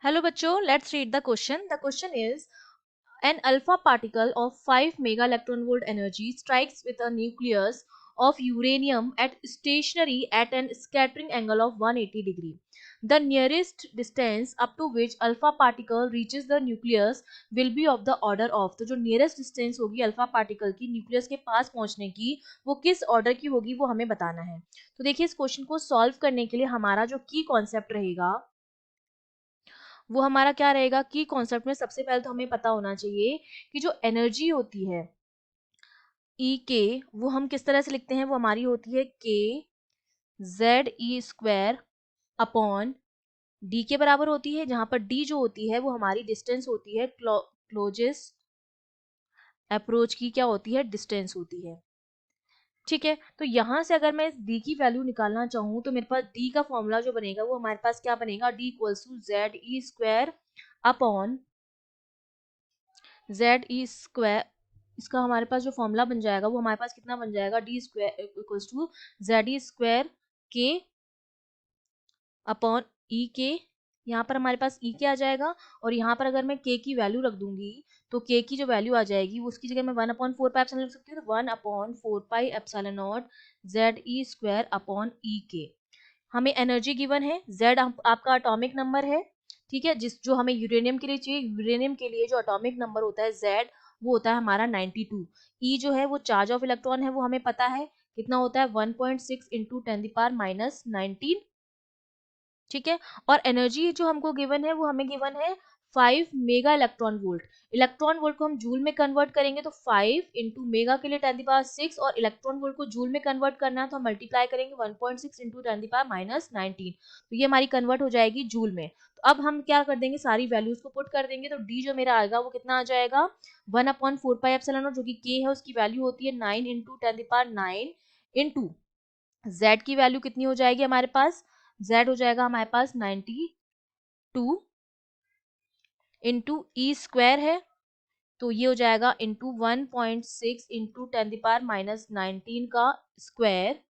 Hello बच्चों, let's read the question. The question is, an alpha particle of 5 mega electron volt energy strikes with a nucleus of uranium at stationary at an scattering angle of 180 degree. The nearest distance up to which alpha particle reaches the nucleus will be of the order of. तो जो nearest distance होगी alpha particle की nucleus के पास पहुंचने की, वो किस order की होगी वो हमें बताना है. तो देखिए इस क्वेश्चन को सॉल्व करने के लिए हमारा जो की कॉन्सेप्ट रहेगा वो हमारा क्या रहेगा कि कॉन्सेप्ट में सबसे पहले तो हमें पता होना चाहिए कि जो एनर्जी होती है ई के, वो हम किस तरह से लिखते हैं. वो हमारी होती है के Z E square upon D के बराबर होती है, जहां पर डी जो होती है वो हमारी डिस्टेंस होती है, क्लोजेस्ट अप्रोच की क्या होती है, डिस्टेंस होती है. ठीक है, तो यहां से अगर मैं इस डी की वैल्यू निकालना चाहूँ तो मेरे पास डी का फॉर्मूला जो बनेगा वो हमारे पास क्या बनेगा, D equals to Z E square upon Z E square. इसका हमारे पास जो फॉर्मूला बन जाएगा वो हमारे पास कितना बन जाएगा, D square equals to Z E square K upon E K. यहाँ पर हमारे पास ई के आ जाएगा और यहाँ पर अगर मैं के की वैल्यू रख दूंगी तो के की जो वैल्यू आ जाएगी वो उसकी जगह मैं 1/4 पाई एप्सिलॉन लिख सकती हूँ. तो 1/4 pi epsilon naught Z E square upon E K. हमें एनर्जी गिवन है, जेड आपका एटॉमिक नंबर है. ठीक है, जिस जो हमें यूरेनियम के लिए चाहिए, यूरेनियम के लिए जो एटॉमिक नंबर होता है जेड वो होता है हमारा 92. ई जो है वो चार्ज ऑफ इलेक्ट्रॉन है, वो हमें पता है कितना होता है 1.6 इंटू 10⁻⁻19. ठीक है, और एनर्जी जो हमको गिवन है वो हमें गिवन है 5 mega electron volt. Electron volt को हम जूल में कन्वर्ट करेंगे तो 5 इंटू मेगा के लिए 10⁻6 और इलेक्ट्रॉन वोल्ट को जूल में कन्वर्ट करना है तो हम मल्टीप्लाई करेंगे 1.6 इंटू 10⁻19. तो ये हमारी कन्वर्ट हो जाएगी जूल में. तो अब हम क्या कर देंगे, सारी वैल्यूज को पुट कर देंगे. तो डी जो मेरा आएगा वो कितना आ जाएगा, 1/4 पाई एप्सिलॉन नॉट, जो कि के है उसकी वैल्यू होती है 9 इंटू 10⁻9 इंटू जेड की वैल्यू कितनी हो जाएगी हमारे पास, जेड हो जाएगा हमारे पास 92 इंटू ई स्क्वायर है तो ये हो जाएगा इंटू 1.6 इंटू 10⁻⁻19 का स्क्वायर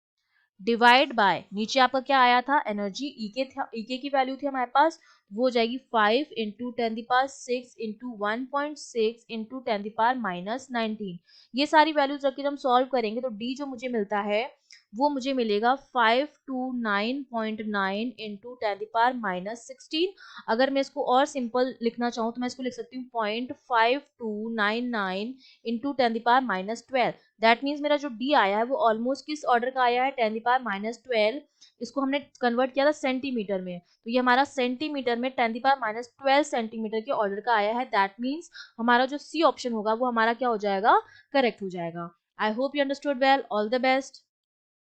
डिवाइड बाय, नीचे आपका क्या आया था, एनर्जी ईके था, ईके की वैल्यू थी हमारे पास, वो हो जाएगी 5 इंटू 10⁻6 इंटू 1.6 इंटू 10⁻⁻19. ये सारी वैल्यूज रख के जब हम सॉल्व करेंगे तो डी जो मुझे मिलता है वो मुझे मिलेगा 529.9 इंटू 10⁻⁻16. अगर मैं इसको और सिंपल लिखना चाहूँ तो मैं इसको लिख सकती हूँ 0.5299 इंटू 10⁻12. दैट मीन्स मेरा जो डी आया है वो ऑलमोस्ट किस ऑर्डर का आया है, 10⁻12. इसको हमने कन्वर्ट किया था सेंटीमीटर में, तो ये हमारा सेंटीमीटर में 10⁻12 सेंटीमीटर के ऑर्डर का आया है. दैट मीन्स हमारा जो सी ऑप्शन होगा वो हमारा क्या हो जाएगा, करेक्ट हो जाएगा. I hope you understood well. All the best.